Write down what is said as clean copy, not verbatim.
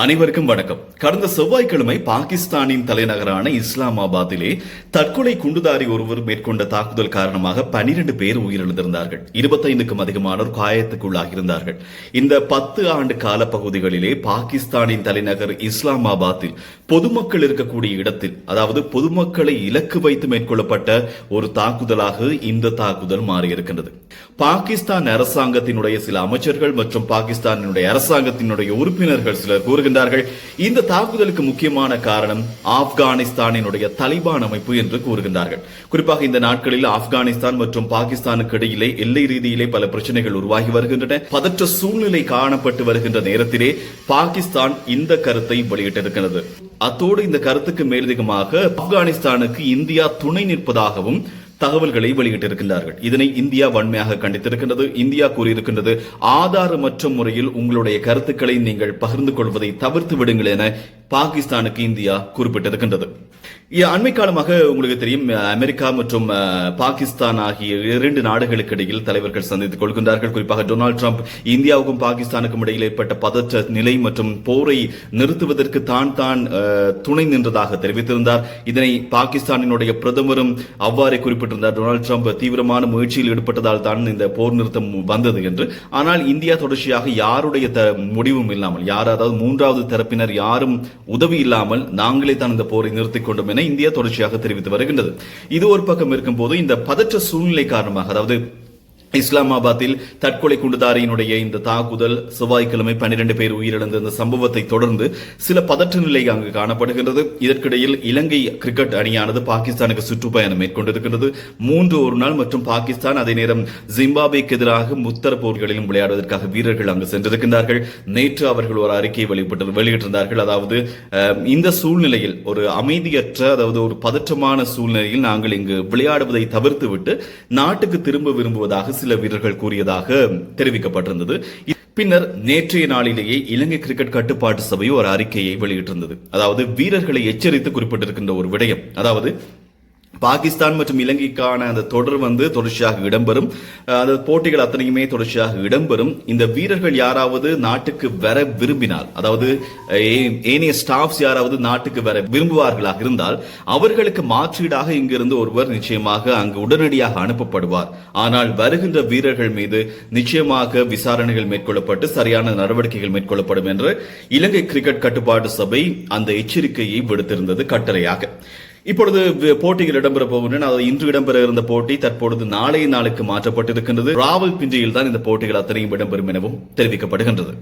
அனைவருக்கும் வணக்கம். கடந்த செவ்வாய்க்கிழமை பாகிஸ்தானின் தலைநகரான இஸ்லாமாபாத்திலே தற்கொலை குண்டுதாரி ஒருவர் மேற்கொண்ட தாக்குதல் காரணமாக 12 பேர் உயிரிழந்திருந்தார்கள். 25க்கும் அதிகமானோர் காயத்துக்குள்ளாகியிருந்தார்கள். இந்த 10 ஆண்டு கால பகுதிகளிலே பாகிஸ்தானின் தலைநகர் இஸ்லாமாபாத்தில் பொதுமக்கள் இருக்கக்கூடிய இடத்தில், அதாவது பொதுமக்களை இலக்கு வைத்து மேற்கொள்ளப்பட்ட ஒரு தாக்குதலாக இந்த தாக்குதல் மாறியிருக்கின்றது. பாகிஸ்தான் அரசாங்கத்தினுடைய சில அமைச்சர்கள் மற்றும் பாகிஸ்தானினுடைய அரசாங்கத்தினுடைய உறுப்பினர்கள் சிலர் கூறுகின்றார்கள், இந்த தாக்குதலுக்கு முக்கியமான காரணம் ஆப்கானிஸ்தானினுடைய தலிபான் அமைப்பு என்று கூறுகின்றார்கள். குறிப்பாக இந்த நாட்களில் ஆப்கானிஸ்தான் மற்றும் பாகிஸ்தானுக்கு இடையிலே எல்லை ரீதியிலே பல பிரச்சனைகள் உருவாகி வருகின்றன. பதற்ற சூழ்நிலை காணப்பட்டு வருகின்ற நேரத்திலே பாகிஸ்தான் இந்த கருத்தை வெளியிட்டிருக்கிறது. அத்தோடு இந்த கருத்துக்கு மேலதிகமாக ஆப்கானிஸ்தானுக்கு இந்தியா துணை நிற்பதாகவும் தகவல்களை வெளியிட்டிருக்கின்றார்கள். இதனை இந்தியா வன்மையாக கண்டித்திருக்கின்றது. இந்தியா கூறியிருக்கின்றது, ஆதாரமற்ற முறையில் உங்களுடைய கருத்துக்களை நீங்கள் பகிர்ந்து கொள்வதை தவிர்த்து விடுங்கள் என பாகிஸ்தானுக்கு இந்தியா குறிப்பிட்டிருக்கின்றது. அண்மை காலமாக உங்களுக்கு தெரியும், அமெரிக்கா மற்றும் பாகிஸ்தான் ஆகிய 2 நாடுகளுக்கு இடையில் தலைவர்கள் சந்தித்துக் கொள்கின்றார்கள். குறிப்பாக டொனால்டு டிரம்ப் இந்தியாவுக்கும் பாகிஸ்தானுக்கும் இடையில் ஏற்பட்ட பதற்ற நிலை மற்றும் போரை நிறுத்துவதற்கு தான் துணை நின்றதாக தெரிவித்திருந்தார். இதனை பாகிஸ்தானினுடைய பிரதமரும் அவ்வாறே குறிப்பிட்டிருந்தார். டொனால்டு டிரம்ப் தீவிரமான முயற்சியில் ஈடுபட்டதால் தான் இந்த போர் நிறுத்தம் வந்தது என்று. ஆனால் இந்தியா தொடர்ச்சியாக யாருடைய முடிவும் இல்லாமல், அதாவது 3வது தரப்பினர் யாரும் உதவி இல்லாமல் நாங்களே தான் இந்த போரை நிறுத்திக் கொண்டோம் என இந்தியா தொடர்ச்சியாக தெரிவித்து வருகின்றது. இது ஒரு பக்கம் இருக்கும் போது, இந்த பதற்ற சூழ்நிலை காரணமாக, அதாவது இஸ்லாமாபாத்தில் தற்கொலை குண்டுதாரியினுடைய இந்த தாக்குதல் செவ்வாய்க்கிழமை 12 பேர் உயிரிழந்த இந்த சம்பவத்தை தொடர்ந்து சில பதற்ற நிலை அங்கு காணப்படுகின்றது. இதற்கிடையில் இலங்கை கிரிக்கெட் அணியானது பாகிஸ்தானுக்கு சுற்றுப்பயணம் மேற்கொண்டிருக்கின்றது. 3 ஒரு நாள் மற்றும் பாகிஸ்தான் அதே நேரம் ஜிம்பாப்வேக்கு எதிராக முத்தர போர்களிலும் விளையாடுவதற்காக வீரர்கள் அங்கு சென்றிருக்கின்றார்கள். நேற்று அவர்கள் ஒரு அறிக்கையை வெளியிட்டிருந்தார்கள். அதாவது இந்த சூழ்நிலையில் ஒரு அமைதியற்ற, அதாவது ஒரு பதற்றமான சூழ்நிலையில் நாங்கள் இங்கு விளையாடுவதை தவிர்த்துவிட்டு நாட்டுக்கு திரும்ப விரும்புவதாக சில வீரர்கள் கூறியதாக தெரிவிக்கப்பட்டிருந்தது. பின்னர் நேற்றைய நாளிலேயே இலங்கை கிரிக்கெட் கட்டுப்பாட்டு சபை ஒரு அறிக்கையை வெளியிட்டிருந்தது. அதாவது வீரர்களை எச்சரித்து குறிப்பிட்டிருக்கின்ற ஒரு விடயம், அதாவது பாகிஸ்தான் மற்றும் இலங்கைக்கான அந்த தொடர் தொடர்ச்சியாக இடம்பெறும். அந்த போட்டிகள் அத்தனையுமே தொடர்ச்சியாக இடம்பெறும். இந்த வீரர்கள் யாராவது நாட்டுக்கு வர விரும்பினால், அதாவது ஏனைய ஸ்டாஃப்ஸ் யாராவது நாட்டுக்கு வர விரும்புவார்களாக இருந்தால் அவர்களுக்கு மாற்றீடாக இங்கிருந்து ஒருவர் நிச்சயமாக அங்கு உடனடியாக அனுப்பப்படுவார். ஆனால் வருகின்ற வீரர்கள் மீது நிச்சயமாக விசாரணைகள் மேற்கொள்ளப்பட்டு சரியான நடவடிக்கைகள் மேற்கொள்ளப்படும் என்று இலங்கை கிரிக்கெட் கட்டுப்பாட்டு சபை அந்த எச்சரிக்கையை விடுத்திருந்தது கட்டளையாக. இப்பொழுது போட்டிகள் இடம்பெற போகின்றன. இன்று இடம்பெற இருந்த போட்டி தற்பொழுது நாளைய நாளுக்கு மாற்றப்பட்டிருக்கின்றது. ராவல்பிண்டியில் தான் இந்த போட்டிகள் அத்தனையும் இடம்பெறும் எனவும் தெரிவிக்கப்படுகின்றது.